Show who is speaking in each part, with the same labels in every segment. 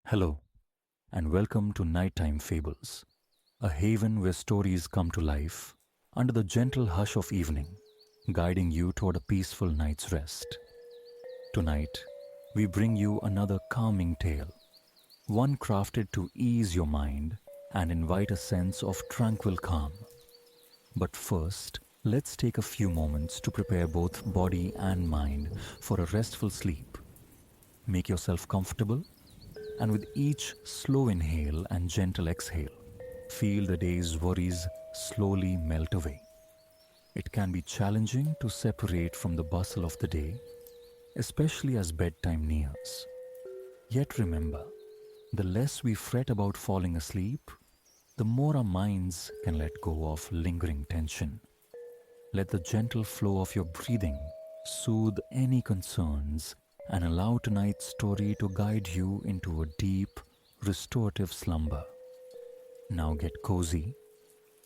Speaker 1: Hello, and welcome to Nighttime Fables, a haven where stories come to life under the gentle hush of evening, guiding you toward a peaceful night's rest. Tonight, we bring you another calming tale, one crafted to ease your mind and invite a sense of tranquil calm. But first, let's take a few moments to prepare both body and mind for a restful sleep. Make yourself comfortable, and with each slow inhale and gentle exhale, feel the day's worries slowly melt away. It can be challenging to separate from the bustle of the day, especially as bedtime nears. Yet remember, the less we fret about falling asleep, the more our minds can let go of lingering tension. Let the gentle flow of your breathing soothe any concerns and allow tonight's story to guide you into a deep, restorative slumber. Now get cozy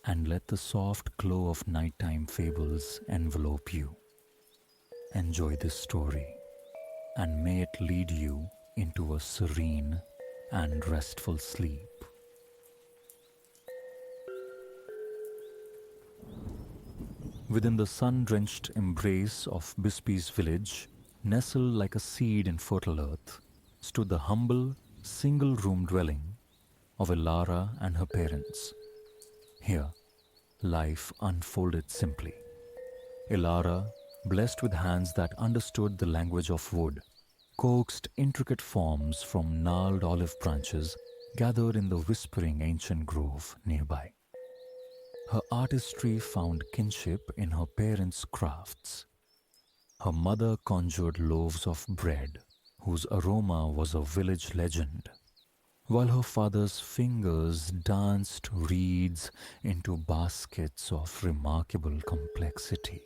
Speaker 1: and let the soft glow of nighttime fables envelope you. Enjoy this story, and may it lead you into a serene and restful sleep. Within the sun-drenched embrace of Bispy's village, nestled like a seed in fertile earth, stood the humble, single-room dwelling of Elara and her parents. Here, life unfolded simply. Elara, blessed with hands that understood the language of wood, coaxed intricate forms from gnarled olive branches gathered in the whispering ancient grove nearby. Her artistry found kinship in her parents' crafts. Her mother conjured loaves of bread, whose aroma was a village legend, while her father's fingers danced reeds into baskets of remarkable complexity.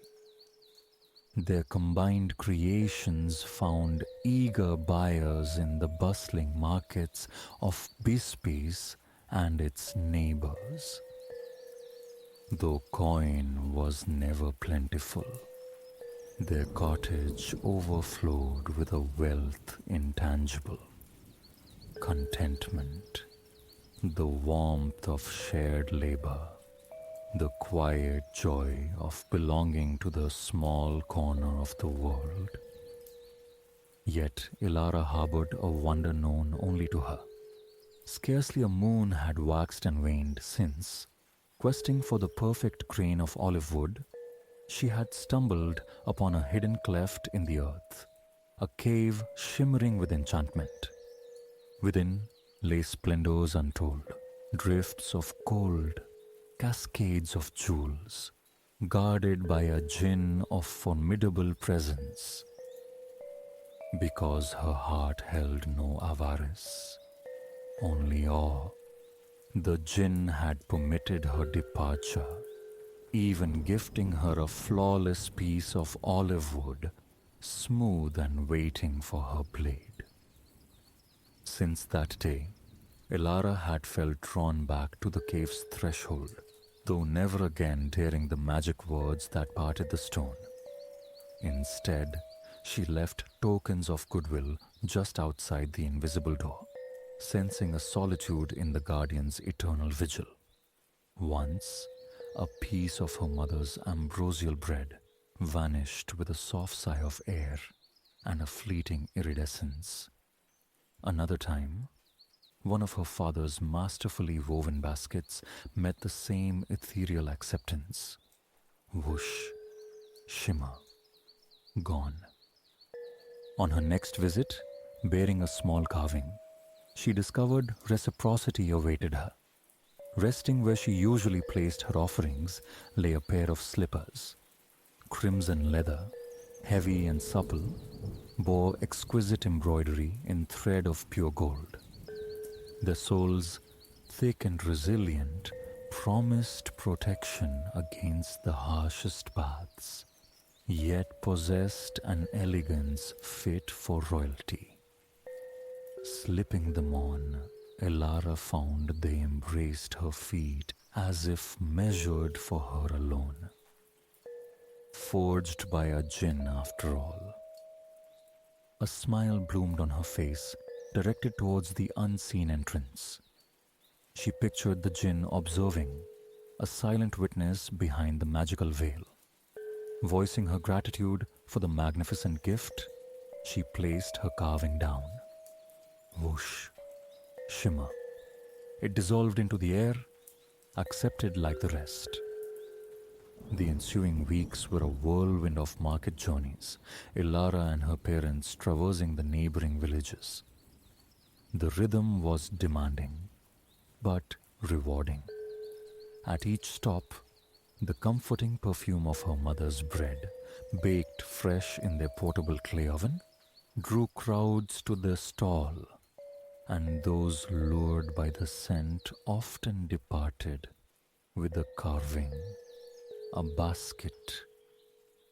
Speaker 1: Their combined creations found eager buyers in the bustling markets of Bispes and its neighbors. Though coin was never plentiful, their cottage overflowed with a wealth intangible. Contentment, the warmth of shared labor, the quiet joy of belonging to the small corner of the world. Yet Elara harbored a wonder known only to her. Scarcely a moon had waxed and waned since, questing for the perfect grain of olive wood, she had stumbled upon a hidden cleft in the earth, a cave shimmering with enchantment. Within lay splendors untold, drifts of gold, cascades of jewels, guarded by a jinn of formidable presence. Because her heart held no avarice, only awe, the jinn had permitted her departure, even gifting her a flawless piece of olive wood, smooth and waiting for her blade. Since that day, Elara had felt drawn back to the cave's threshold, though never again daring the magic words that parted the stone. Instead, she left tokens of goodwill just outside the invisible door, sensing a solitude in the guardian's eternal vigil. Once, a piece of her mother's ambrosial bread vanished with a soft sigh of air and a fleeting iridescence. Another time, one of her father's masterfully woven baskets met the same ethereal acceptance. Whoosh, shimmer, gone. On her next visit, bearing a small carving, she discovered reciprocity awaited her. Resting where she usually placed her offerings lay a pair of slippers. Crimson leather, heavy and supple, bore exquisite embroidery in thread of pure gold. Their soles, thick and resilient, promised protection against the harshest paths, yet possessed an elegance fit for royalty. Slipping them on, Elara found they embraced her feet as if measured for her alone. Forged by a jinn after all. A smile bloomed on her face, directed towards the unseen entrance. She pictured the jinn observing, a silent witness behind the magical veil. Voicing her gratitude for the magnificent gift, she placed her carving down. Whoosh, shimmer. It dissolved into the air, accepted like the rest. The ensuing weeks were a whirlwind of market journeys, Ilara and her parents traversing the neighboring villages. The rhythm was demanding, but rewarding. At each stop, the comforting perfume of her mother's bread, baked fresh in their portable clay oven, drew crowds to their stall, and those lured by the scent often departed with a carving, a basket,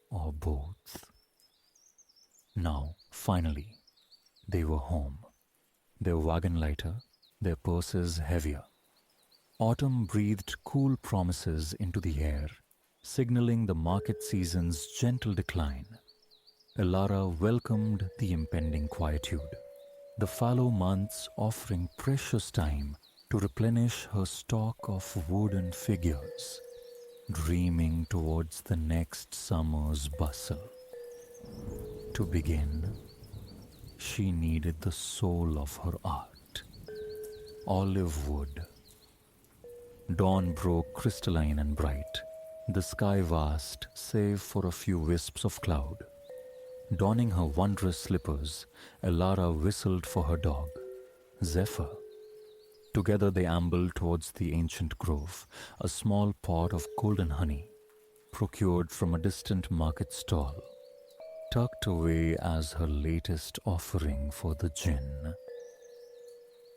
Speaker 1: or both. Now, finally, they were home, their wagon lighter, their purses heavier. Autumn breathed cool promises into the air, signaling the market season's gentle decline. Elara welcomed the impending quietude, the fallow months offering precious time to replenish her stock of wooden figures, dreaming towards the next summer's bustle. To begin, she needed the soul of her art, olive wood. Dawn broke crystalline and bright, the sky vast save for a few wisps of cloud. Donning her wondrous slippers, Elara whistled for her dog, Zephyr. Together they ambled towards the ancient grove, a small pot of golden honey, procured from a distant market stall, tucked away as her latest offering for the jinn.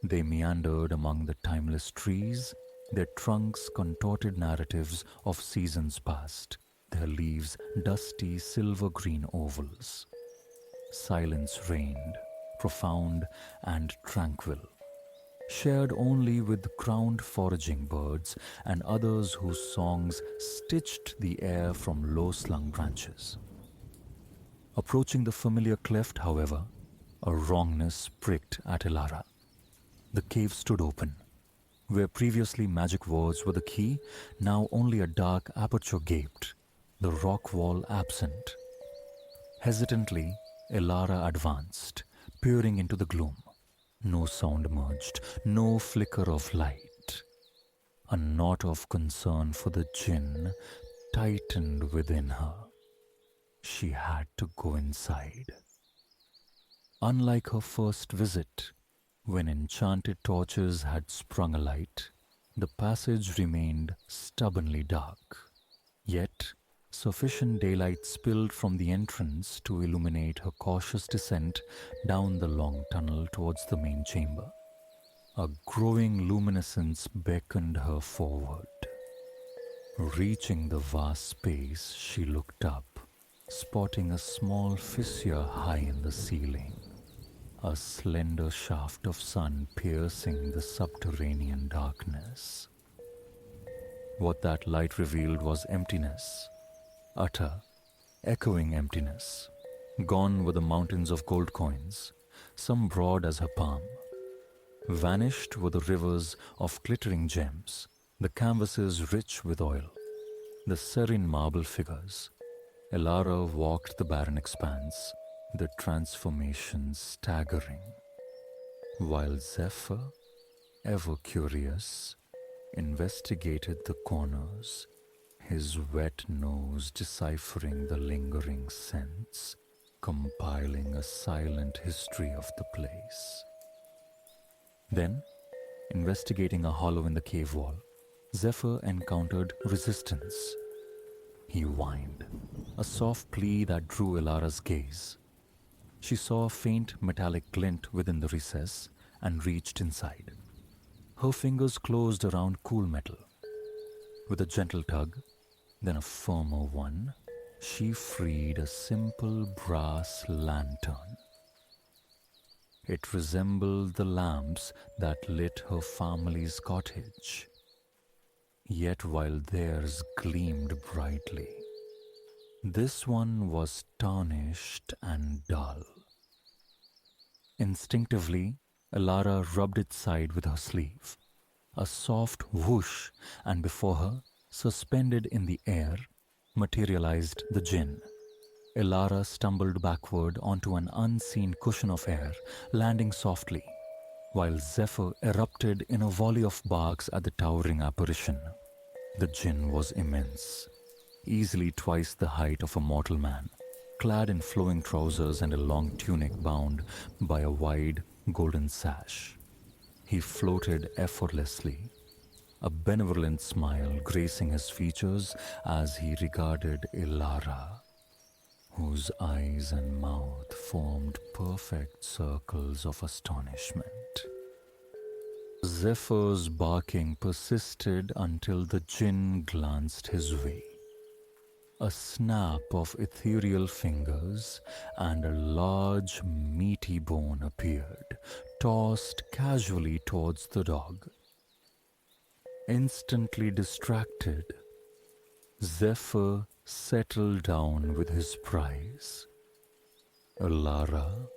Speaker 1: They meandered among the timeless trees, their trunks contorted narratives of seasons past, their leaves dusty silver-green ovals. Silence reigned, profound and tranquil, shared only with crowned foraging birds and others whose songs stitched the air from low-slung branches. Approaching the familiar cleft, however, a wrongness pricked at Elara. The cave stood open. Where previously magic words were the key, now only a dark aperture gaped, the rock wall absent. Hesitantly, Elara advanced, peering into the gloom. No sound emerged, no flicker of light. A knot of concern for the jinn tightened within her. She had to go inside. Unlike her first visit, when enchanted torches had sprung alight, the passage remained stubbornly dark. Yet, sufficient daylight spilled from the entrance to illuminate her cautious descent down the long tunnel towards the main chamber. A growing luminescence beckoned her forward. Reaching the vast space, she looked up, spotting a small fissure high in the ceiling. A slender shaft of sun piercing the subterranean darkness. What that light revealed was emptiness, utter, echoing emptiness. Gone were the mountains of gold coins, some broad as her palm. Vanished were the rivers of glittering gems, the canvases rich with oil, the serene marble figures. Elara walked the barren expanse, the transformation staggering, while Zephyr, ever curious, investigated the corners, his wet nose deciphering the lingering scents, compiling a silent history of the place. Then, investigating a hollow in the cave wall, Zephyr encountered resistance. He whined, a soft plea that drew Elara's gaze. She saw a faint metallic glint within the recess and reached inside. Her fingers closed around cool metal. With a gentle tug, then a firmer one, she freed a simple brass lantern. It resembled the lamps that lit her family's cottage. Yet while theirs gleamed brightly, this one was tarnished and dull. Instinctively, Elara rubbed its side with her sleeve. A soft whoosh, and before her, suspended in the air, materialized the jinn. Elara stumbled backward onto an unseen cushion of air, landing softly, while Zephyr erupted in a volley of barks at the towering apparition. The jinn was immense, easily twice the height of a mortal man, clad in flowing trousers and a long tunic bound by a wide golden sash. He floated effortlessly, a benevolent smile gracing his features as he regarded Ilara, whose eyes and mouth formed perfect circles of astonishment. Zephyr's barking persisted until the jinn glanced his way. A snap of ethereal fingers and a large, meaty bone appeared, tossed casually towards the dog. Instantly distracted, Zephyr settled down with his prize. Alara,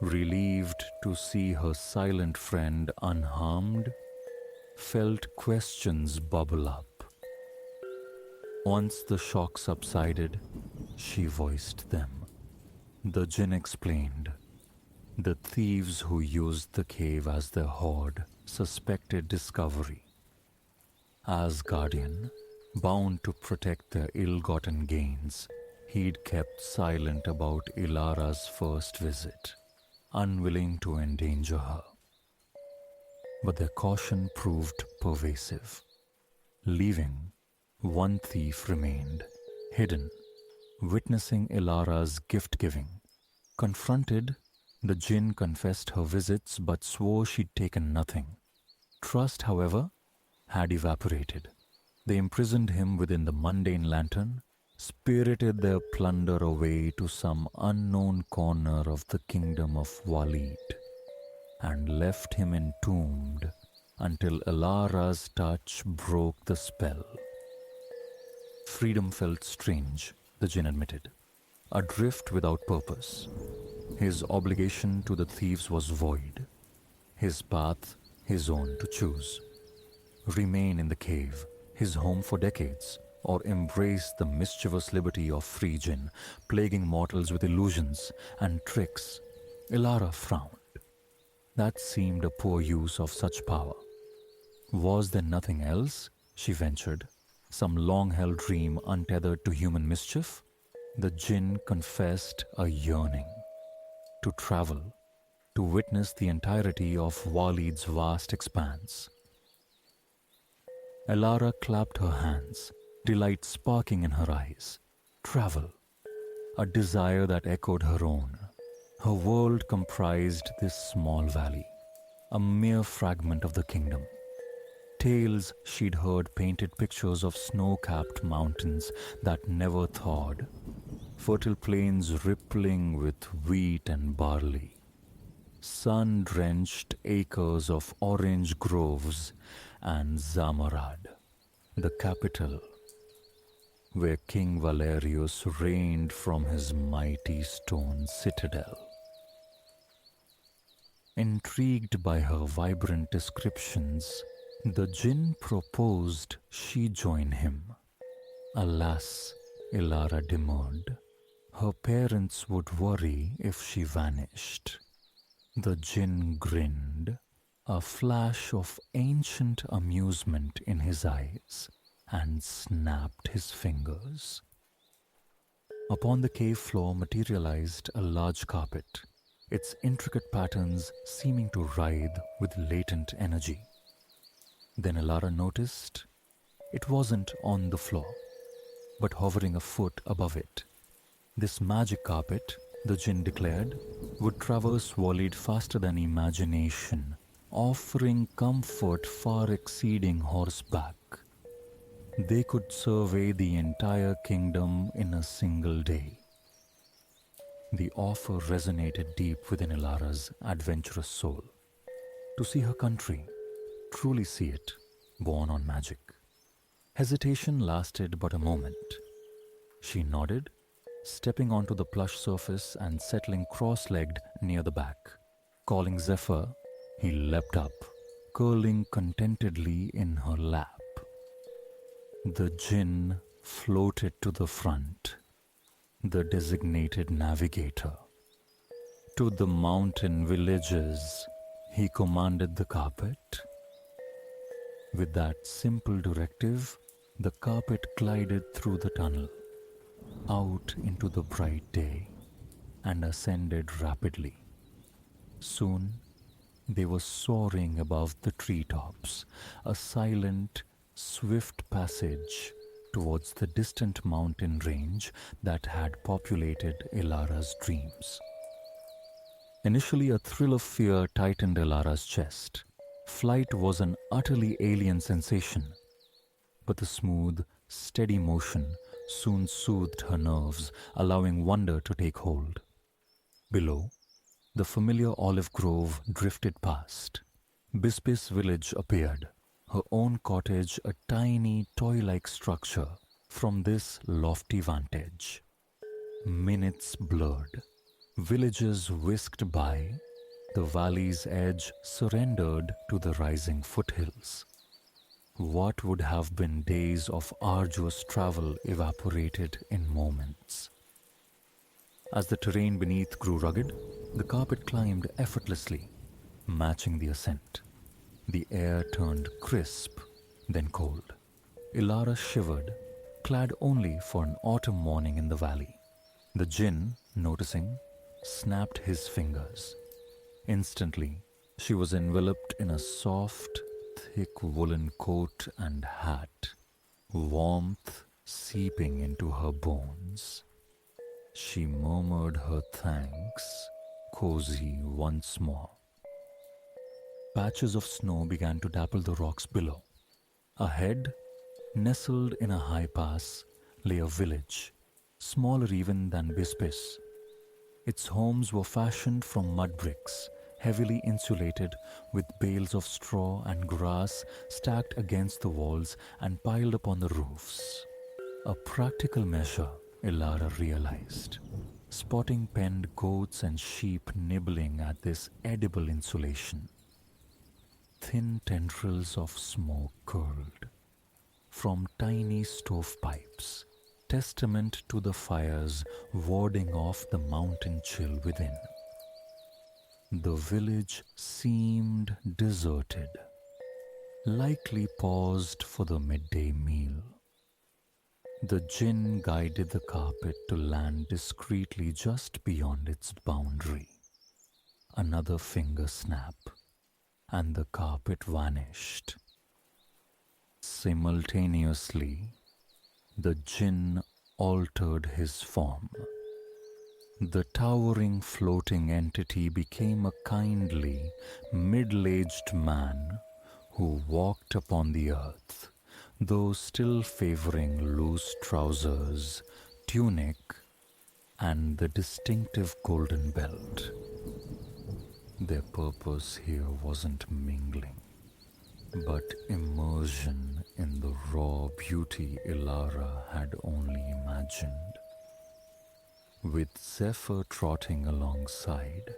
Speaker 1: relieved to see her silent friend unharmed, felt questions bubble up. Once the shock subsided, she voiced them. The jinn explained. The thieves who used the cave as their hoard suspected discovery. As guardian, bound to protect their ill-gotten gains, he'd kept silent about Ilara's first visit, unwilling to endanger her. But their caution proved pervasive. Leaving, one thief remained, hidden, witnessing Ilara's gift-giving. Confronted, the jinn confessed her visits but swore she'd taken nothing. Trust, however, had evaporated. They imprisoned him within the mundane lantern, spirited their plunder away to some unknown corner of the kingdom of Walid, and left him entombed until Ilara's touch broke the spell. Freedom felt strange, the jinn admitted, adrift without purpose. His obligation to the thieves was void, his path his own to choose. Remain in the cave, his home for decades, or embrace the mischievous liberty of free jinn, plaguing mortals with illusions and tricks. Ilara frowned. That seemed a poor use of such power. Was there nothing else, she ventured, some long-held dream untethered to human mischief? The jinn confessed a yearning to travel, to witness the entirety of Walid's vast expanse. Elara clapped her hands, delight sparking in her eyes. Travel, a desire that echoed her own. Her world comprised this small valley, a mere fragment of the kingdom. Tales she'd heard painted pictures of snow-capped mountains that never thawed, fertile plains rippling with wheat and barley, sun-drenched acres of orange groves, and Zamarad, the capital, where King Valerius reigned from his mighty stone citadel. Intrigued by her vibrant descriptions, the jinn proposed she join him. Alas, Ilara demurred. Her parents would worry if she vanished. The jinn grinned, a flash of ancient amusement in his eyes, and snapped his fingers. Upon the cave floor materialized a large carpet, its intricate patterns seeming to writhe with latent energy. Then Ilara noticed it wasn't on the floor, but hovering a foot above it. This magic carpet, the jinn declared, would traverse Walid faster than imagination, offering comfort far exceeding horseback. They could survey the entire kingdom in a single day. The offer resonated deep within Ilara's adventurous soul. To see her country, truly see it, born on magic. Hesitation lasted but a moment. She nodded, stepping onto the plush surface and settling cross-legged near the back. Calling Zephyr, He leapt up, curling contentedly in her lap. The Jinn floated to the front, the designated navigator. To the mountain villages, he commanded the carpet. With that simple directive, the carpet glided through the tunnel, out into the bright day, and ascended rapidly. Soon, they were soaring above the treetops, a silent, swift passage towards the distant mountain range that had populated Ilara's dreams. Initially, a thrill of fear tightened Ilara's chest. Flight was an utterly alien sensation, but the smooth, steady motion soon soothed her nerves, allowing wonder to take hold. Below, the familiar olive grove drifted past. Bispis village appeared, her own cottage a tiny, toy-like structure from this lofty vantage. Minutes blurred. Villages whisked by. The valley's edge surrendered to the rising foothills. What would have been days of arduous travel evaporated in moments. As the terrain beneath grew rugged, the carpet climbed effortlessly, matching the ascent. The air turned crisp, then cold. Ilara shivered, clad only for an autumn morning in the valley. The Jinn, noticing, snapped his fingers. Instantly, she was enveloped in a soft, thick woolen coat and hat, warmth seeping into her bones. She murmured her thanks, cozy once more. Patches of snow began to dapple the rocks below. Ahead, nestled in a high pass, lay a village, smaller even than Bispis. Its homes were fashioned from mud bricks, heavily insulated with bales of straw and grass stacked against the walls and piled upon the roofs. A practical measure, Ilara realized, spotting penned goats and sheep nibbling at this edible insulation. Thin tendrils of smoke curled from tiny stovepipes, testament to the fires warding off the mountain chill within. The village seemed deserted, likely paused for the midday meal. The Jinn guided the carpet to land discreetly just beyond its boundary. Another finger snap, and the carpet vanished. Simultaneously, the Jinn altered his form. The towering floating entity became a kindly, middle-aged man who walked upon the earth, though still favoring loose trousers, tunic, and the distinctive golden belt. Their purpose here wasn't mingling, but immersion in the raw beauty Ilara had only imagined. With Zephyr trotting alongside,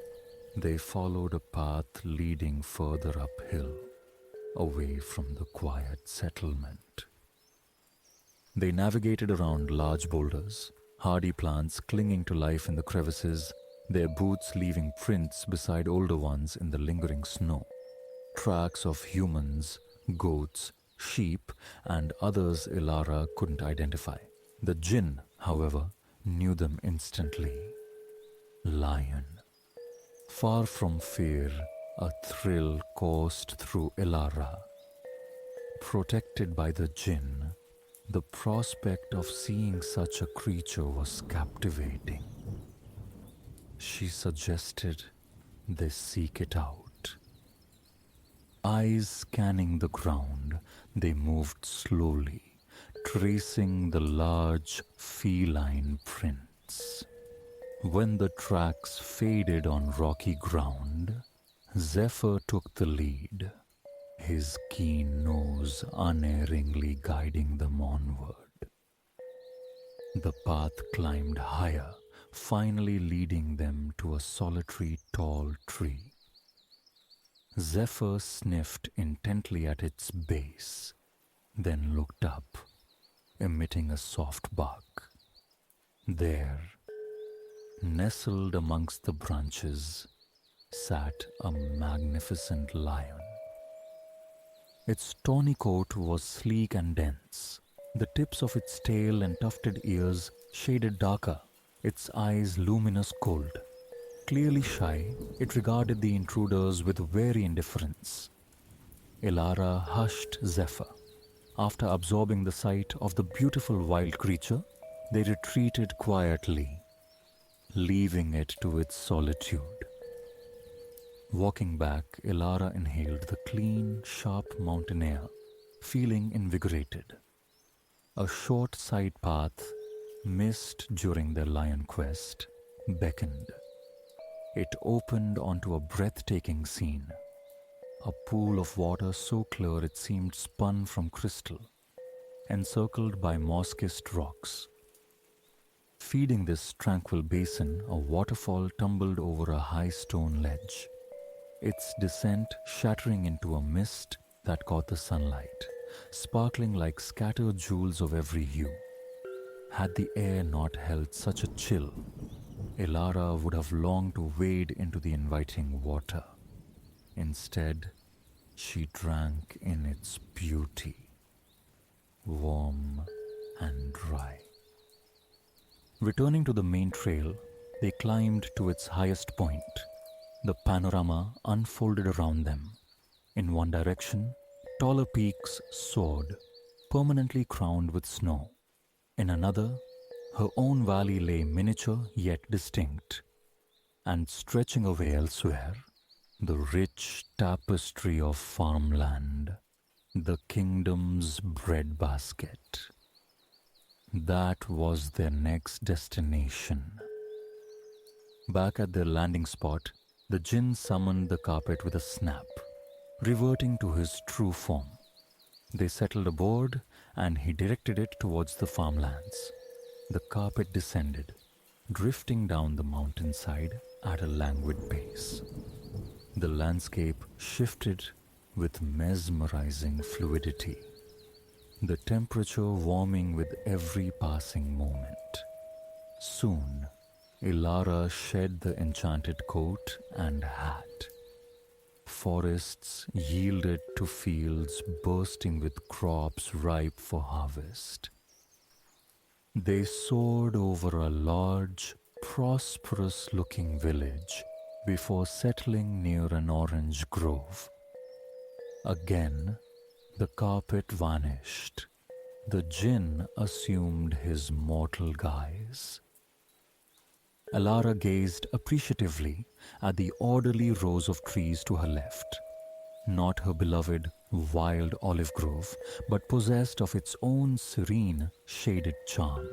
Speaker 1: they followed a path leading further uphill, away from the quiet settlement. They navigated around large boulders, hardy plants clinging to life in the crevices, their boots leaving prints beside older ones in the lingering snow. Tracks of humans, goats, sheep, and others Ilara couldn't identify. The Jinn, however, knew them instantly. Lion. Far from fear, a thrill coursed through Ilara. Protected by the Jinn, the prospect of seeing such a creature was captivating. She suggested they seek it out. Eyes scanning the ground, they moved slowly, tracing the large feline prints. When the tracks faded on rocky ground, Zephyr took the lead, his keen nose unerringly guiding them onward. The path climbed higher, finally leading them to a solitary tall tree. Zephyr sniffed intently at its base, then looked up, emitting a soft bark. There, nestled amongst the branches, sat a magnificent lion. Its tawny coat was sleek and dense. The tips of its tail and tufted ears shaded darker, its eyes luminous gold. Clearly shy, it regarded the intruders with wary indifference. Elara hushed Zephyr. After absorbing the sight of the beautiful wild creature, they retreated quietly, leaving it to its solitude. Walking back, Elara inhaled the clean, sharp mountain air, feeling invigorated. A short side path, missed during their lion quest, beckoned. It opened onto a breathtaking scene. A pool of water so clear it seemed spun from crystal, encircled by moss-kissed rocks. Feeding this tranquil basin, a waterfall tumbled over a high stone ledge, its descent shattering into a mist that caught the sunlight, sparkling like scattered jewels of every hue. Had the air not held such a chill, Elara would have longed to wade into the inviting water. Instead, she drank in its beauty, warm and dry. Returning to the main trail, they climbed to its highest point. The panorama unfolded around them. In one direction, taller peaks soared, permanently crowned with snow. In another, her own valley lay miniature yet distinct. And stretching away elsewhere, the rich tapestry of farmland, the kingdom's breadbasket. That was their next destination. Back at their landing spot, the Jinn summoned the carpet with a snap, reverting to his true form. They settled aboard, and he directed it towards the farmlands. The carpet descended, drifting down the mountainside at a languid pace. The landscape shifted with mesmerizing fluidity, the temperature warming with every passing moment. Soon, Elara shed the enchanted coat and hat. Forests yielded to fields bursting with crops ripe for harvest. They soared over a large, prosperous-looking village before settling near an orange grove. Again, the carpet vanished. The Jinn assumed his mortal guise. Elara gazed appreciatively at the orderly rows of trees to her left. Not her beloved wild olive grove, but possessed of its own serene, shaded charm.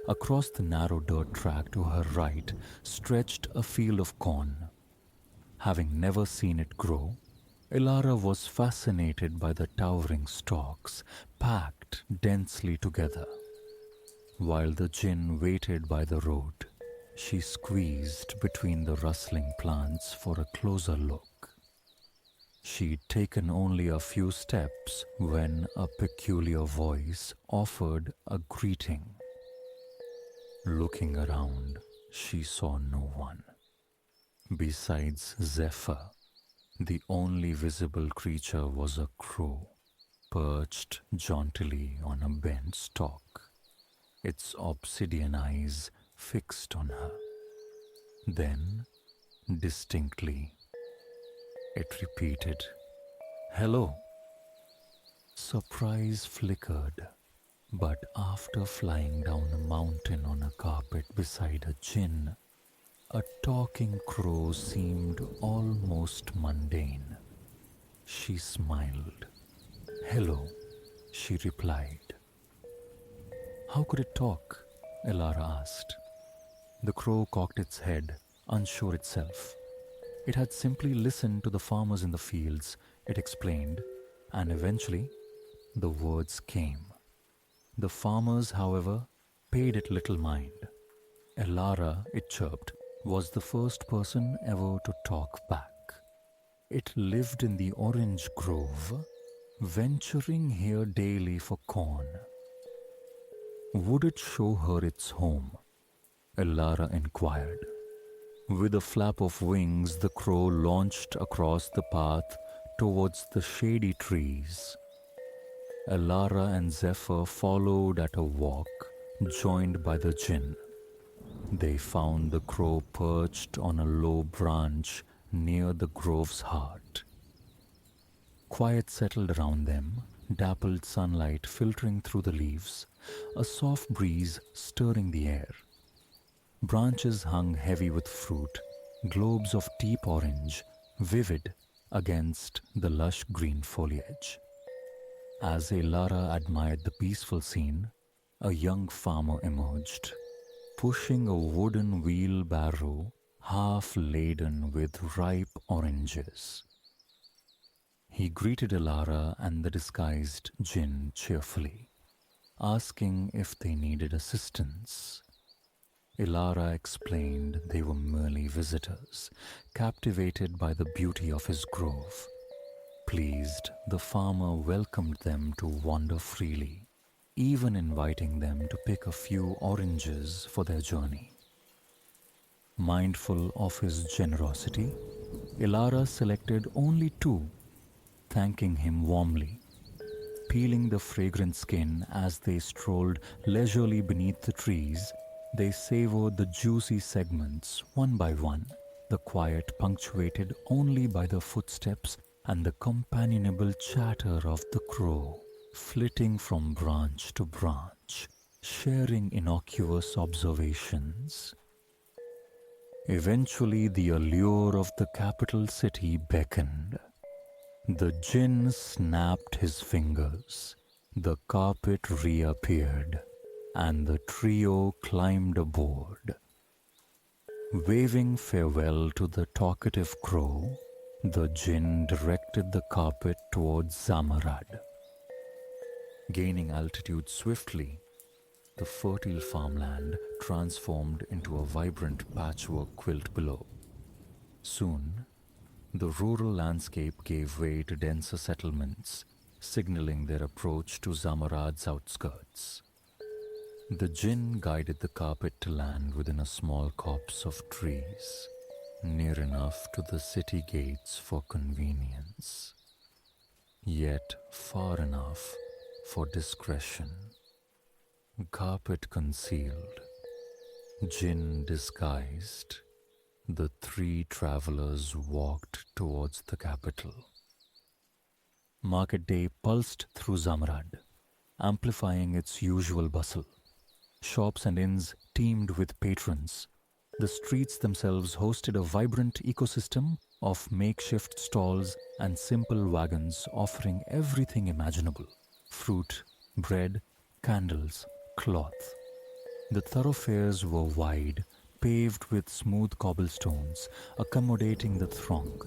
Speaker 1: Across the narrow dirt track to her right stretched a field of corn. Having never seen it grow, Elara was fascinated by the towering stalks packed densely together. While the Jinn waited by the road, she squeezed between the rustling plants for a closer look. She'd taken only a few steps when a peculiar voice offered a greeting. Looking around, she saw no one. Besides Zephyr, the only visible creature was a crow, perched jauntily on a bent stalk, its obsidian eyes fixed on her. Then, distinctly, it repeated, "Hello." Surprise flickered, but after flying down a mountain on a carpet beside a Jinn, a talking crow seemed almost mundane. She smiled. "Hello," she replied. "How could it talk?" Elara asked. The crow cocked its head, unsure itself. It had simply listened to the farmers in the fields, it explained, and eventually the words came. The farmers, however, paid it little mind. Elara, it chirped, was the first person ever to talk back. It lived in the orange grove, venturing here daily for corn. Would it show her its home? Elara inquired. With a flap of wings, the crow launched across the path towards the shady trees. Elara and Zephyr followed at a walk, joined by the Jinn. They found the crow perched on a low branch near the grove's heart. Quiet settled around them, dappled sunlight filtering through the leaves, a soft breeze stirring the air. Branches hung heavy with fruit, globes of deep orange, vivid against the lush green foliage. As Elara admired the peaceful scene, a young farmer emerged, pushing a wooden wheelbarrow half laden with ripe oranges. He greeted Elara and the disguised Jinn cheerfully, asking if they needed assistance. Elara explained they were merely visitors, captivated by the beauty of his grove. Pleased, the farmer welcomed them to wander freely, even inviting them to pick a few oranges for their journey. Mindful of his generosity, Elara selected only two, thanking him warmly. Peeling the fragrant skin as they strolled leisurely beneath the trees, they savored the juicy segments one by one, the quiet punctuated only by the footsteps and the companionable chatter of the crow, flitting from branch to branch, sharing innocuous observations. Eventually, the allure of the capital city beckoned. The Jinn snapped his fingers, the carpet reappeared, and the trio climbed aboard. Waving farewell to the talkative crow, the Jinn directed the carpet towards Zamarad. Gaining altitude swiftly, the fertile farmland transformed into a vibrant patchwork quilt below. Soon, the rural landscape gave way to denser settlements, signaling their approach to Zamarad's outskirts. The Jinn guided the carpet to land within a small copse of trees, near enough to the city gates for convenience, yet far enough for discretion. Carpet concealed, Jinn disguised, the three travelers walked towards the capital. Market day pulsed through Zamarad, amplifying its usual bustle. Shops and inns teemed with patrons. The streets themselves hosted a vibrant ecosystem of makeshift stalls and simple wagons offering everything imaginable: fruit, bread, candles, cloth. The thoroughfares were wide, paved with smooth cobblestones, accommodating the throng.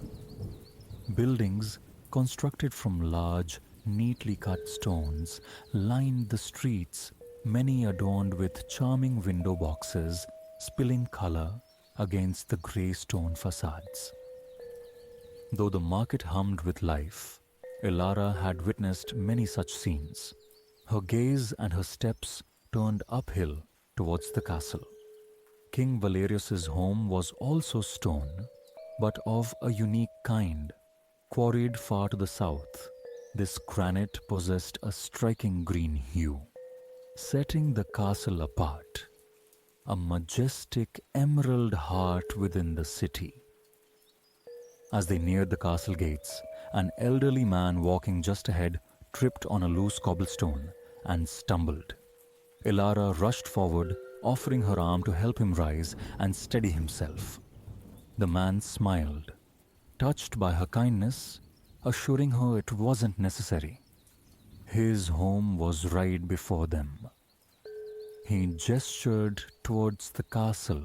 Speaker 1: Buildings, constructed from large, neatly cut stones, lined the streets, many adorned with charming window boxes, spilling color against the grey stone facades. Though the market hummed with life, Elara had witnessed many such scenes. Her gaze and her steps turned uphill towards the castle. King Valerius's home was also stone, but of a unique kind. Quarried far to the south, this granite possessed a striking green hue, setting the castle apart, a majestic emerald heart within the city. As they neared the castle gates, an elderly man walking just ahead tripped on a loose cobblestone and stumbled. Elara rushed forward, offering her arm to help him rise and steady himself. The man smiled, touched by her kindness, assuring her it wasn't necessary. His home was right before them. He gestured towards the castle,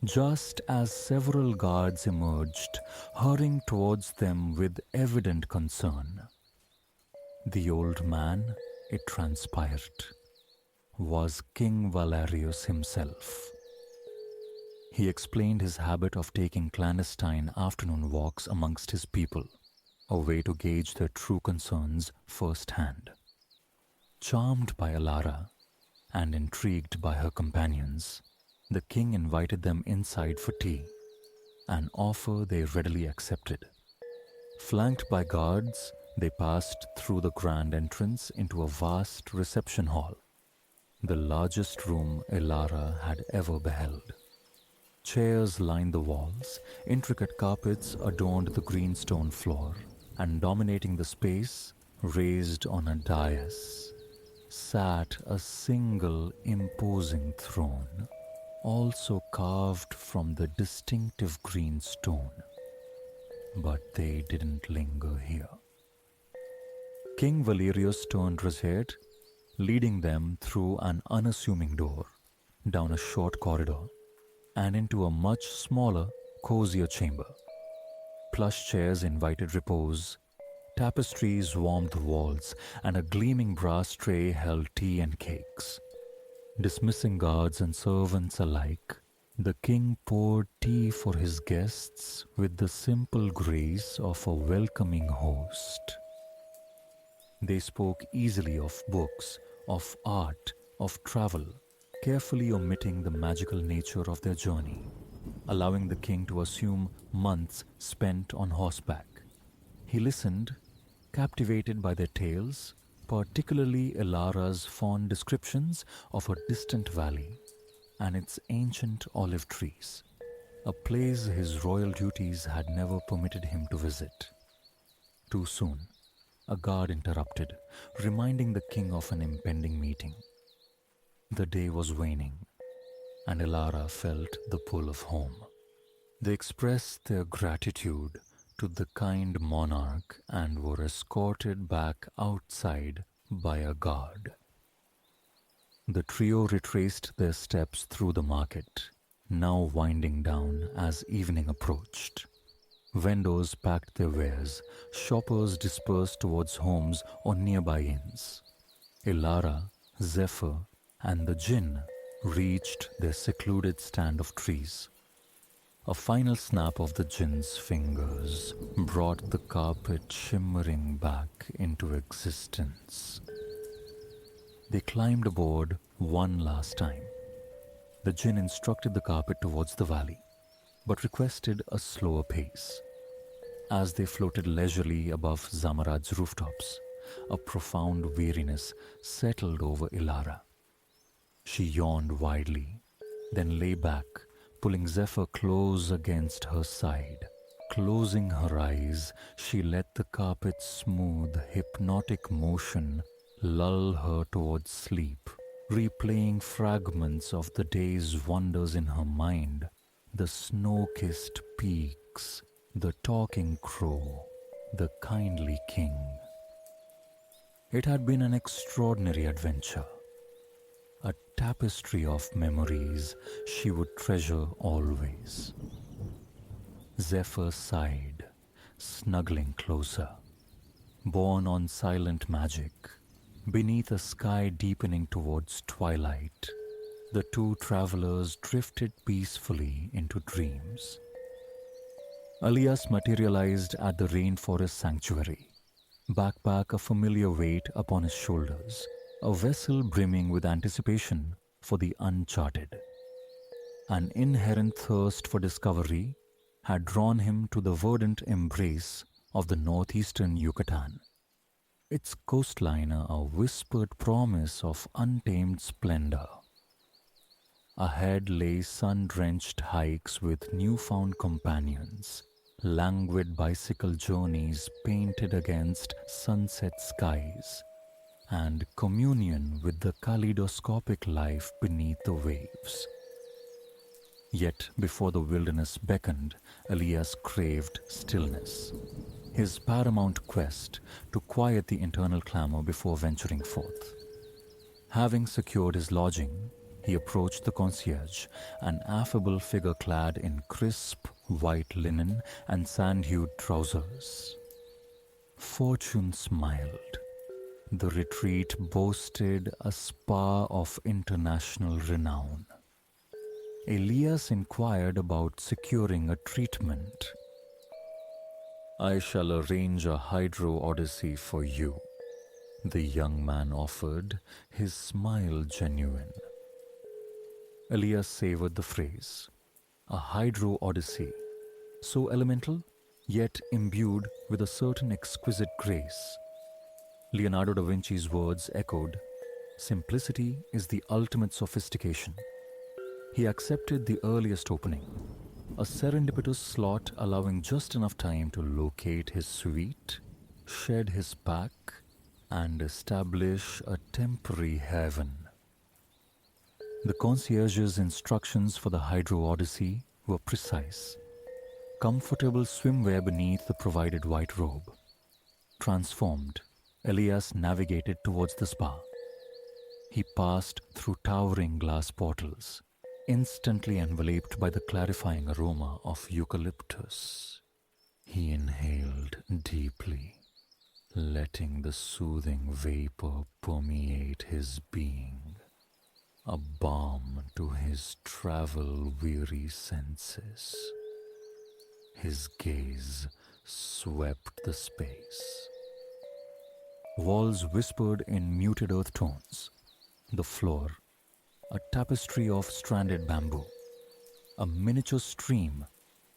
Speaker 1: just as several guards emerged, hurrying towards them with evident concern. The old man, it transpired, was King Valerius himself. He explained his habit of taking clandestine afternoon walks amongst his people, a way to gauge their true concerns firsthand. Charmed by Alara and intrigued by her companions, the king invited them inside for tea, an offer they readily accepted. Flanked by guards, they passed through the grand entrance into a vast reception hall, the largest room Elara had ever beheld. Chairs lined the walls, intricate carpets adorned the green stone floor, and dominating the space, raised on a dais, sat a single imposing throne, also carved from the distinctive green stone. But they didn't linger here. King Valerius turned research, leading them through an unassuming door, down a short corridor, and into a much smaller, cozier chamber. Plush chairs invited repose, tapestries warmed the walls, and a gleaming brass tray held tea and cakes. Dismissing guards and servants alike, the king poured tea for his guests with the simple grace of a welcoming host. They spoke easily of books, of art, of travel, carefully omitting the magical nature of their journey, allowing the king to assume months spent on horseback. He listened, captivated by their tales, particularly Elara's fond descriptions of a distant valley and its ancient olive trees, a place his royal duties had never permitted him to visit. Too soon, a guard interrupted, reminding the king of an impending meeting. The day was waning, and Elara felt the pull of home. They expressed their gratitude to the kind monarch and were escorted back outside by a guard. The trio retraced their steps through the market, now winding down as evening approached. Vendors packed their wares, shoppers dispersed towards homes or nearby inns. Elara, Zephyr, and the Jinn reached their secluded stand of trees. A final snap of the Jinn's fingers brought the carpet shimmering back into existence. They climbed aboard one last time. The Jinn instructed the carpet towards the valley, but requested a slower pace. As they floated leisurely above Zamarad's rooftops, a profound weariness settled over Ilara. She yawned widely, then lay back, pulling Zephyr close against her side. Closing her eyes, she let the carpet's smooth, hypnotic motion lull her towards sleep, replaying fragments of the day's wonders in her mind, the snow-kissed peaks, the talking crow, the kindly king. It had been an extraordinary adventure, a tapestry of memories she would treasure always. Zephyr sighed, snuggling closer. Born on silent magic, beneath a sky deepening towards twilight, the two travelers drifted peacefully into dreams. Alias materialized at the rainforest sanctuary, backpack a familiar weight upon his shoulders, a vessel brimming with anticipation for the uncharted. An inherent thirst for discovery had drawn him to the verdant embrace of the northeastern Yucatan, its coastline a whispered promise of untamed splendor. Ahead lay sun-drenched hikes with newfound companions, languid bicycle journeys painted against sunset skies, and communion with the kaleidoscopic life beneath the waves. Yet before the wilderness beckoned, Elias craved stillness, his paramount quest to quiet the internal clamor before venturing forth. Having secured his lodging, he approached the concierge, an affable figure clad in crisp white linen and sand-hued trousers. Fortune smiled. The retreat boasted a spa of international renown. Elias inquired about securing a treatment. I shall arrange a hydro odyssey for you, the young man offered, his smile genuine. Elias savored the phrase, a hydro odyssey, so elemental, yet imbued with a certain exquisite grace. Leonardo da Vinci's words echoed, simplicity is the ultimate sophistication. He accepted the earliest opening, a serendipitous slot allowing just enough time to locate his suite, shed his pack, and establish a temporary haven. The concierge's instructions for the Hydro Odyssey were precise. Comfortable swimwear beneath the provided white robe. Transformed, Elias navigated towards the spa. He passed through towering glass portals, instantly enveloped by the clarifying aroma of eucalyptus. He inhaled deeply, letting the soothing vapor permeate his being, a balm to his travel-weary senses. His gaze swept the space. Walls whispered in muted earth tones. The floor, a tapestry of stranded bamboo. A miniature stream,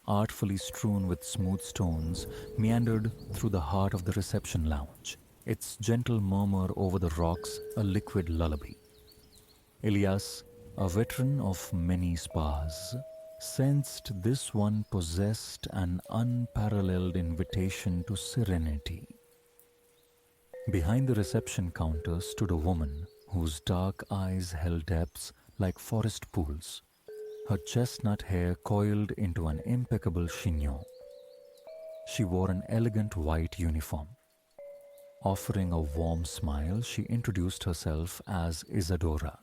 Speaker 1: artfully strewn with smooth stones, meandered through the heart of the reception lounge, its gentle murmur over the rocks a liquid lullaby. Elias, a veteran of many spas, sensed this one possessed an unparalleled invitation to serenity. Behind the reception counter stood a woman whose dark eyes held depths like forest pools, her chestnut hair coiled into an impeccable chignon. She wore an elegant white uniform. Offering a warm smile, she introduced herself as Isadora,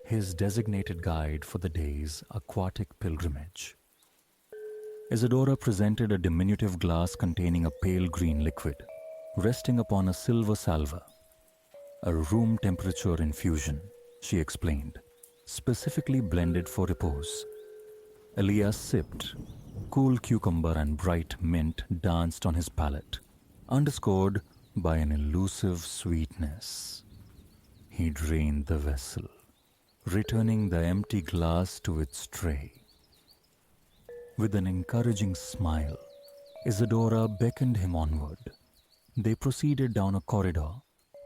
Speaker 1: his designated guide for the day's aquatic pilgrimage. Isadora presented a diminutive glass containing a pale green liquid, resting upon a silver salver. A room temperature infusion, she explained, specifically blended for repose. Elias sipped. Cool cucumber and bright mint danced on his palate, underscored by an elusive sweetness. He drained the vessel, returning the empty glass to its tray. With an encouraging smile, Isadora beckoned him onward. They proceeded down a corridor,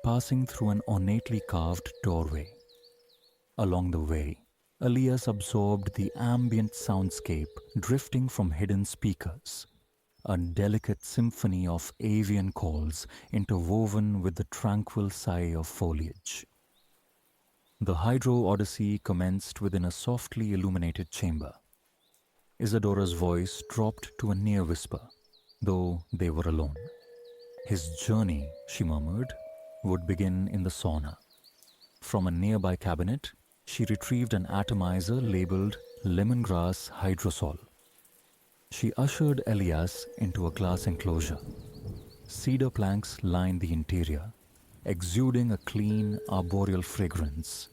Speaker 1: passing through an ornately carved doorway. Along the way, Elias absorbed the ambient soundscape drifting from hidden speakers, a delicate symphony of avian calls interwoven with the tranquil sigh of foliage. The Hydro Odyssey commenced within a softly illuminated chamber. Isadora's voice dropped to a near whisper, though they were alone. His journey, she murmured, would begin in the sauna. From a nearby cabinet, she retrieved an atomizer labeled lemongrass hydrosol. She ushered Elias into a glass enclosure. Cedar planks lined the interior, exuding a clean, arboreal fragrance.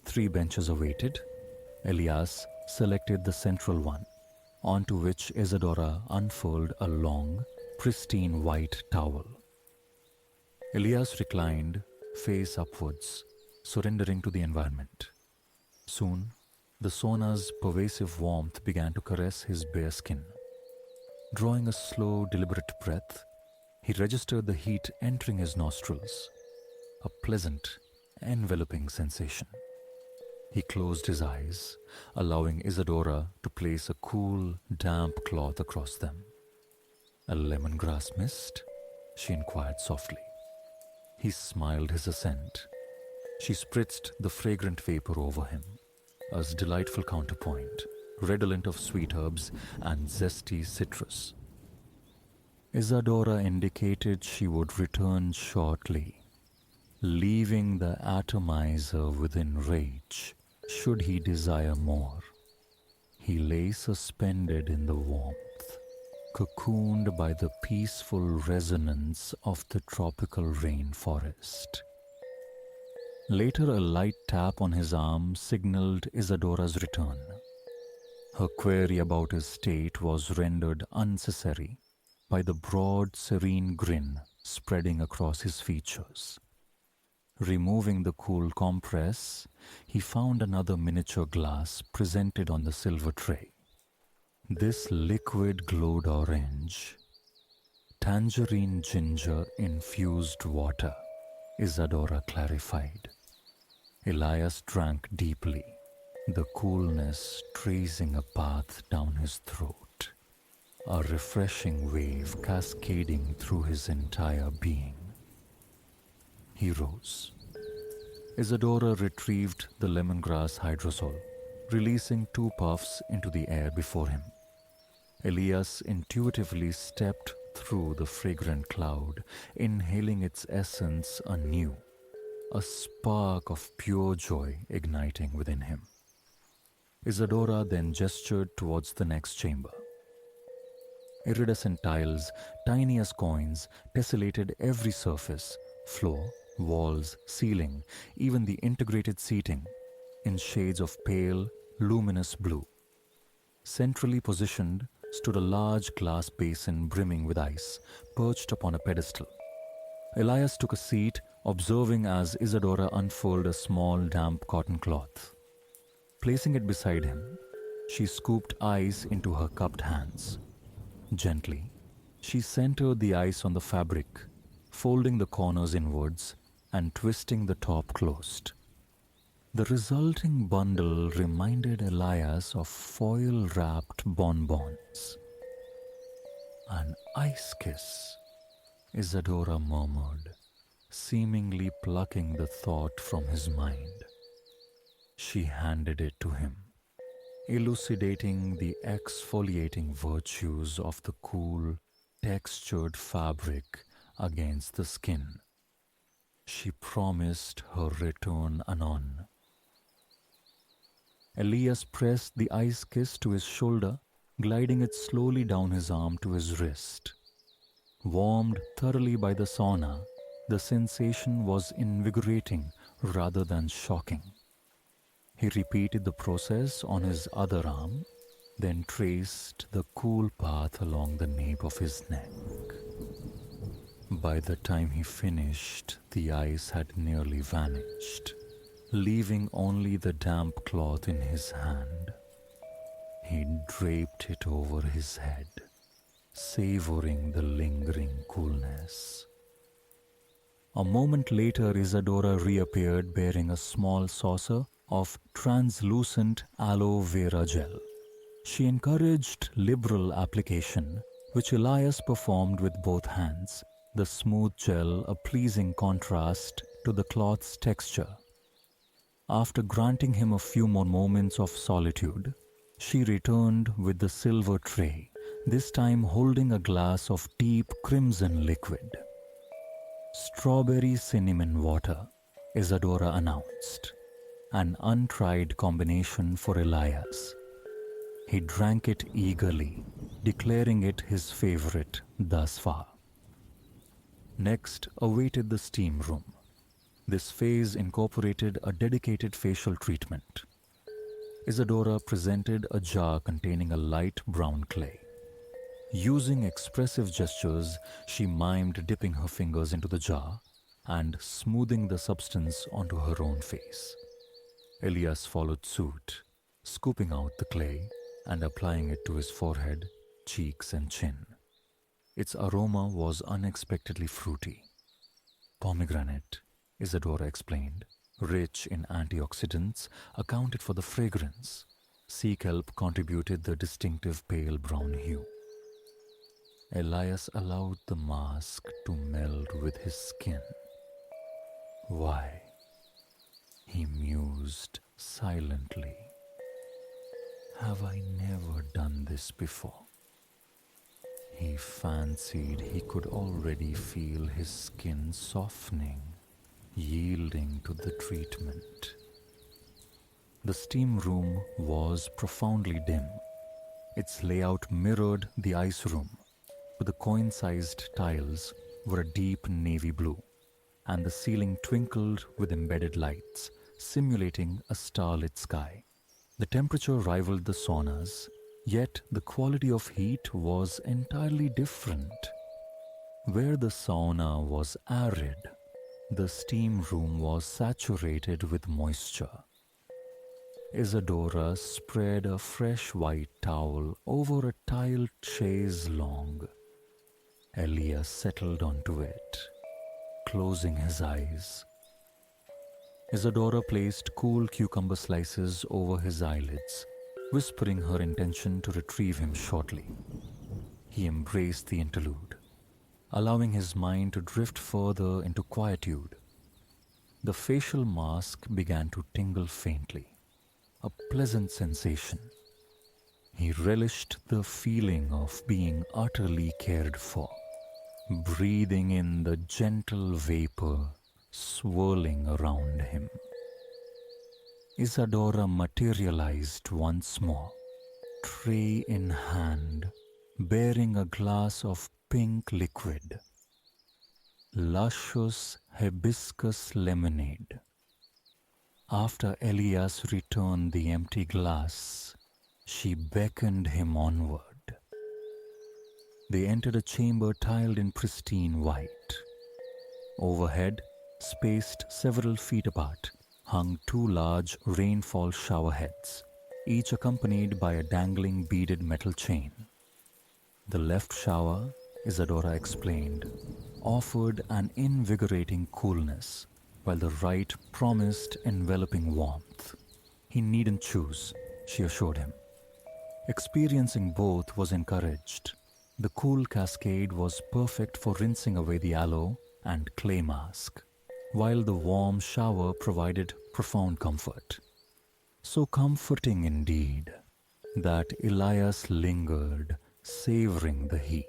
Speaker 1: 3 benches awaited. Elias selected the central one, onto which Isadora unfurled a long, pristine white towel. Elias reclined, face upwards, surrendering to the environment. Soon, the sauna's pervasive warmth began to caress his bare skin. Drawing a slow, deliberate breath, he registered the heat entering his nostrils, a pleasant, enveloping sensation. He closed his eyes, allowing Isadora to place a cool, damp cloth across them. "A lemongrass mist?" she inquired softly. He smiled his assent. She spritzed the fragrant vapor over him, a delightful counterpoint, redolent of sweet herbs and zesty citrus. Isadora indicated she would return shortly, leaving the atomizer within reach should he desire more. He lay suspended in the warmth, cocooned by the peaceful resonance of the tropical rainforest. Later, a light tap on his arm signaled Isadora's return. Her query about his state was rendered unnecessary by the broad, serene grin spreading across his features. Removing the cool compress, he found another miniature glass presented on the silver tray. This liquid glowed orange. Tangerine ginger infused water, Isadora clarified. Elias drank deeply, the coolness tracing a path down his throat, a refreshing wave cascading through his entire being. He rose. Isadora retrieved the lemongrass hydrosol, releasing 2 puffs into the air before him. Elias intuitively stepped through the fragrant cloud, inhaling its essence anew, a spark of pure joy igniting within him. Isadora then gestured towards the next chamber. Iridescent tiles, tiny as coins, tessellated every surface, floor, walls, ceiling, even the integrated seating, in shades of pale, luminous blue. Centrally positioned stood a large glass basin brimming with ice, perched upon a pedestal. Elias took a seat, observing as Isadora unfurled a small, damp cotton cloth. Placing it beside him, she scooped ice into her cupped hands. Gently, she centered the ice on the fabric, folding the corners inwards and twisting the top closed. The resulting bundle reminded Elias of foil-wrapped bonbons. An ice kiss, Isadora murmured, seemingly plucking the thought from his mind. She handed it to him, elucidating the exfoliating virtues of the cool, textured fabric against the skin. She promised her return anon. Elias pressed the ice kiss to his shoulder, gliding it slowly down his arm to his wrist. Warmed thoroughly by the sauna, the sensation was invigorating rather than shocking. He repeated the process on his other arm, then traced the cool path along the nape of his neck. By the time he finished, the ice had nearly vanished, leaving only the damp cloth in his hand. He draped it over his head, savoring the lingering coolness. A moment later, Isadora reappeared bearing a small saucer of translucent aloe vera gel. She encouraged liberal application, which Elias performed with both hands, the smooth gel a pleasing contrast to the cloth's texture. After granting him a few more moments of solitude, she returned with the silver tray, this time holding a glass of deep crimson liquid. "Strawberry cinnamon water," Isadora announced, an untried combination for Elias. He drank it eagerly, declaring it his favorite thus far. Next awaited the steam room. This phase incorporated a dedicated facial treatment. Isadora presented a jar containing a light brown clay. Using expressive gestures, she mimed dipping her fingers into the jar and smoothing the substance onto her own face. Elias followed suit, scooping out the clay and applying it to his forehead, cheeks, and chin. Its aroma was unexpectedly fruity. Pomegranate, Isadora explained, rich in antioxidants, accounted for the fragrance. Sea kelp contributed the distinctive pale brown hue. Elias allowed the mask to meld with his skin. Why? He mused silently. Have I never done this before? He fancied he could already feel his skin softening, yielding to the treatment. The steam room was profoundly dim. Its layout mirrored the ice room, but the coin-sized tiles were a deep navy blue, and the ceiling twinkled with embedded lights, simulating a starlit sky. The temperature rivaled the saunas, yet the quality of heat was entirely different. Where the sauna was arid, the steam room was saturated with moisture. Isadora spread a fresh white towel over a tiled chaise longue. Elias settled onto it, closing his eyes. Isadora placed cool cucumber slices over his eyelids, whispering her intention to retrieve him shortly. He embraced the interlude, allowing his mind to drift further into quietude. The facial mask began to tingle faintly, a pleasant sensation. He relished the feeling of being utterly cared for, breathing in the gentle vapor swirling around him. Isadora materialized once more, tray in hand, bearing a glass of pink liquid. Luscious hibiscus lemonade. After Elias returned the empty glass, she beckoned him onward. They entered a chamber tiled in pristine white. Overhead, spaced several feet apart, hung two large rainfall shower heads, each accompanied by a dangling beaded metal chain. The left shower, Isadora explained, offered an invigorating coolness, while the right promised enveloping warmth. He needn't choose, she assured him. Experiencing both was encouraged. The cool cascade was perfect for rinsing away the aloe and clay mask, while the warm shower provided profound comfort. So comforting indeed that Elias lingered, savoring the heat.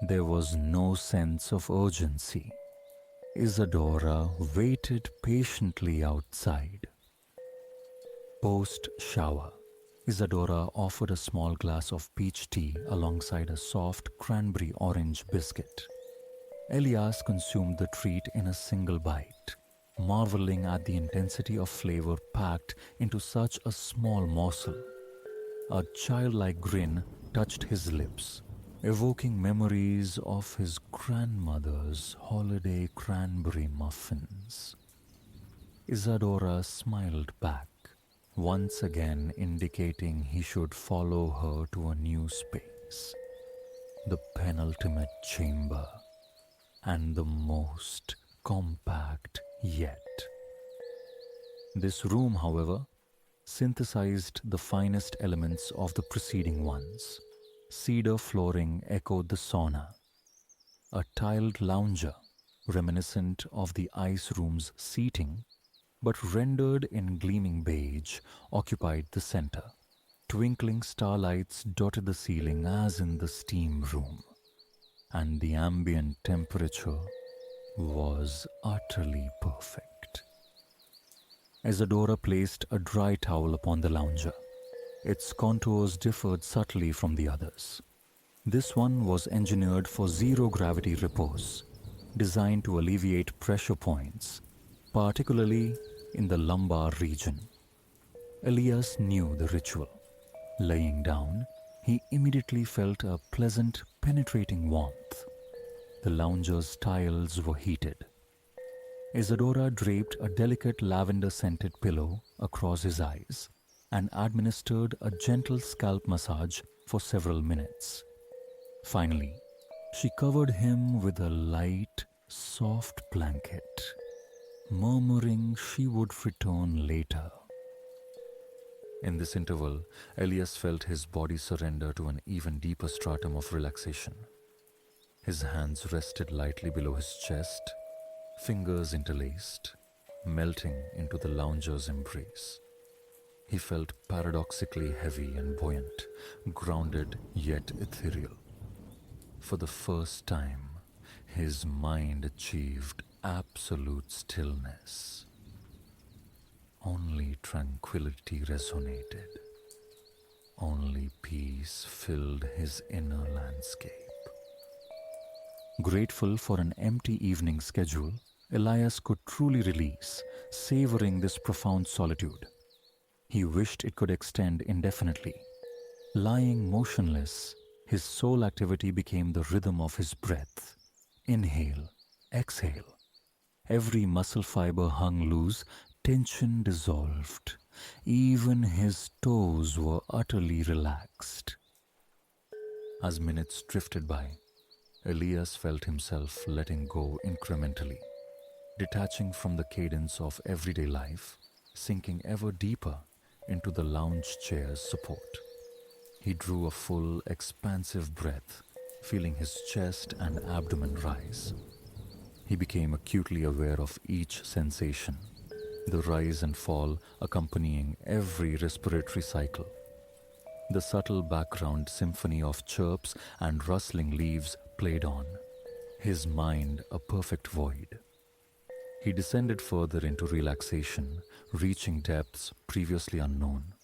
Speaker 1: There was no sense of urgency. Isadora waited patiently outside. Post-shower, Isadora offered a small glass of peach tea alongside a soft cranberry orange biscuit. Elias consumed the treat in a single bite, marveling at the intensity of flavor packed into such a small morsel. A childlike grin touched his lips, evoking memories of his grandmother's holiday cranberry muffins. Isadora smiled back, once again indicating he should follow her to a new space, the penultimate chamber, and the most compact yet. This room, however, synthesized the finest elements of the preceding ones. Cedar flooring echoed the sauna. A tiled lounger, reminiscent of the ice room's seating, but rendered in gleaming beige, occupied the center. Twinkling starlights dotted the ceiling as in the steam room, and the ambient temperature was utterly perfect. Isadora placed a dry towel upon the lounger. Its contours differed subtly from the others. This one was engineered for zero-gravity repose, designed to alleviate pressure points, particularly in the lumbar region. Elias knew the ritual. Laying down, he immediately felt a pleasant, penetrating warmth. The lounger's tiles were heated. Isadora draped a delicate lavender-scented pillow across his eyes and administered a gentle scalp massage for several minutes. Finally, she covered him with a light, soft blanket, murmuring she would return later. In this interval, Elias felt his body surrender to an even deeper stratum of relaxation. His hands rested lightly below his chest, fingers interlaced, melting into the lounger's embrace. He felt paradoxically heavy and buoyant, grounded yet ethereal. For the first time, his mind achieved absolute stillness. Only tranquility resonated. Only peace filled his inner landscape. Grateful for an empty evening schedule, Elias could truly release, savoring this profound solitude. He wished it could extend indefinitely. Lying motionless, his soul activity became the rhythm of his breath. Inhale, exhale. Every muscle fiber hung loose, tension dissolved. Even his toes were utterly relaxed. As minutes drifted by, Elias felt himself letting go incrementally, detaching from the cadence of everyday life, sinking ever deeper into the lounge chair's support. He drew a full, expansive breath, feeling his chest and abdomen rise. He became acutely aware of each sensation, the rise and fall accompanying every respiratory cycle. The subtle background symphony of chirps and rustling leaves played on, his mind a perfect void. He descended further into relaxation, reaching depths previously unknown.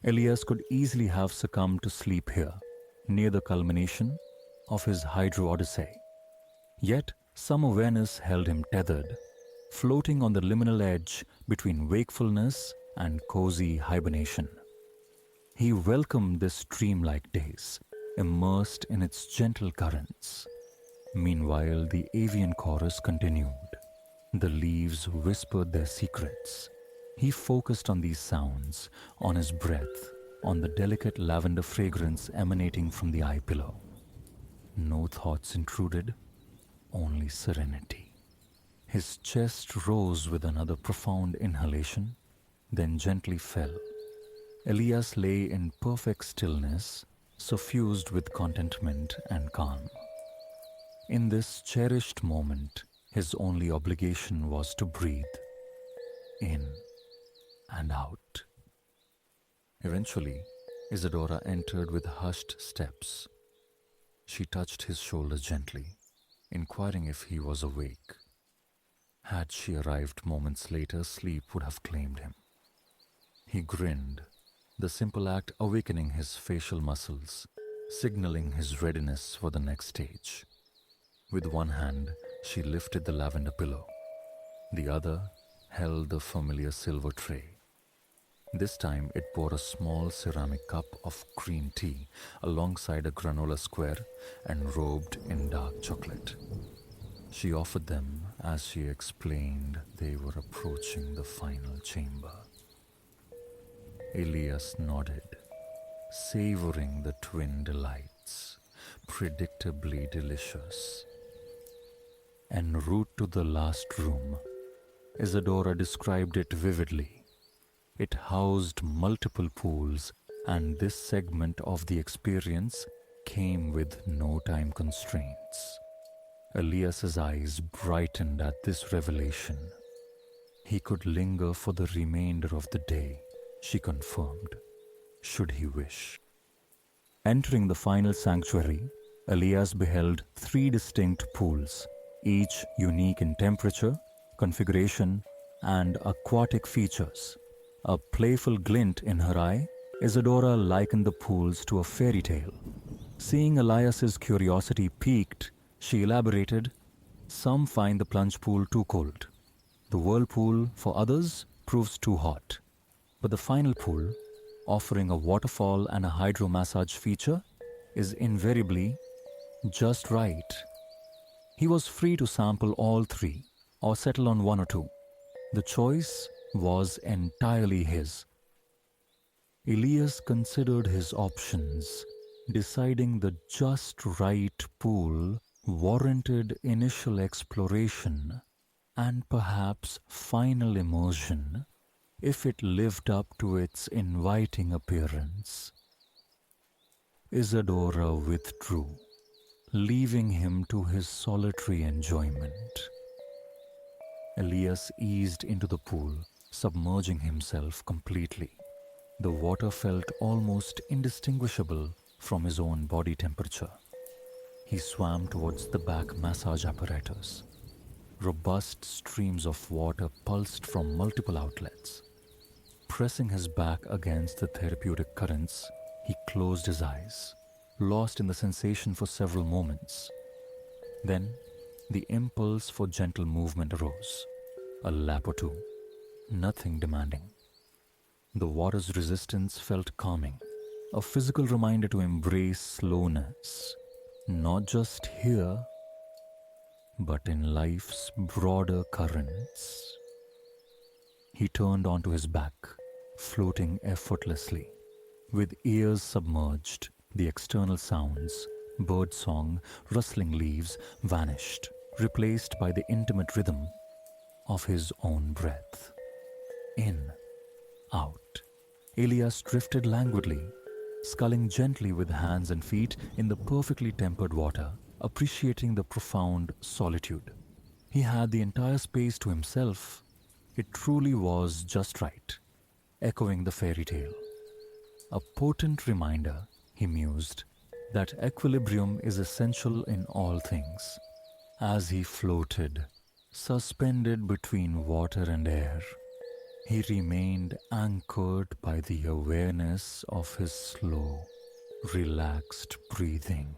Speaker 1: Elias could easily have succumbed to sleep here, near the culmination of his Hydro Odyssey. Yet, some awareness held him tethered, floating on the liminal edge between wakefulness and cozy hibernation. He welcomed this dreamlike daze, immersed in its gentle currents. Meanwhile, the avian chorus continued. The leaves whispered their secrets. He focused on these sounds, on his breath, on the delicate lavender fragrance emanating from the eye pillow. No thoughts intruded, only serenity. His chest rose with another profound inhalation, then gently fell. Elias lay in perfect stillness, suffused with contentment and calm. In this cherished moment, his only obligation was to breathe in and out. Eventually, Isadora entered with hushed steps. She touched his shoulder gently, inquiring if he was awake. Had she arrived moments later, sleep would have claimed him. He grinned, the simple act awakening his facial muscles, signaling his readiness for the next stage. With one hand, she lifted the lavender pillow. The other held the familiar silver tray. This time it bore a small ceramic cup of green tea alongside a granola square enrobed in dark chocolate. She offered them as she explained they were approaching the final chamber. Elias nodded, savoring the twin delights, predictably delicious. En route to the last room, Isadora described it vividly. It housed multiple pools, and this segment of the experience came with no time constraints. Elias's eyes brightened at this revelation. He could linger for the remainder of the day, she confirmed, should he wish. Entering the final sanctuary, Elias beheld 3 distinct pools, each unique in temperature, configuration, and aquatic features. A playful glint in her eye, Isadora likened the pools to a fairy tale. Seeing Elias's curiosity piqued, she elaborated, "Some find the plunge pool too cold. The whirlpool, for others, proves too hot. But the final pool, offering a waterfall and a hydro massage feature, is invariably just right." He was free to sample all 3 or settle on 1 or 2. The choice was entirely his. Elias considered his options, deciding the just right pool warranted initial exploration and perhaps final immersion if it lived up to its inviting appearance. Isadora withdrew, leaving him to his solitary enjoyment. Elias eased into the pool, submerging himself completely. The water felt almost indistinguishable from his own body temperature. He swam towards the back massage apparatus. Robust streams of water pulsed from multiple outlets. Pressing his back against the therapeutic currents, he closed his eyes, lost in the sensation for several moments. Then the impulse for gentle movement arose, a lap or two, nothing demanding. The water's resistance felt calming, a physical reminder to embrace slowness, not just here, but in life's broader currents. He turned onto his back, floating effortlessly. With ears submerged, the external sounds, birdsong, rustling leaves vanished, replaced by the intimate rhythm of his own breath. In, out. Elias drifted languidly, sculling gently with hands and feet in the perfectly tempered water, appreciating the profound solitude. He had the entire space to himself. It truly was just right, echoing the fairy tale. A potent reminder, he mused, that equilibrium is essential in all things. As he floated, suspended between water and air, he remained anchored by the awareness of his slow, relaxed breathing.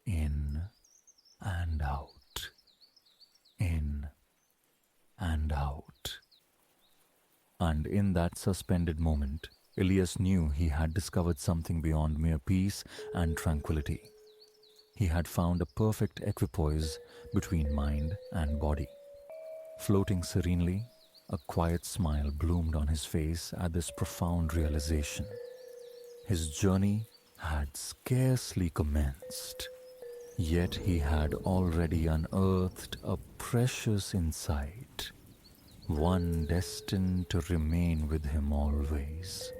Speaker 1: In and out, in and out. And in that suspended moment, Elias knew he had discovered something beyond mere peace and tranquility. He had found a perfect equipoise between mind and body. Floating serenely, a quiet smile bloomed on his face at this profound realization. His journey had scarcely commenced, yet he had already unearthed a precious insight, one destined to remain with him always.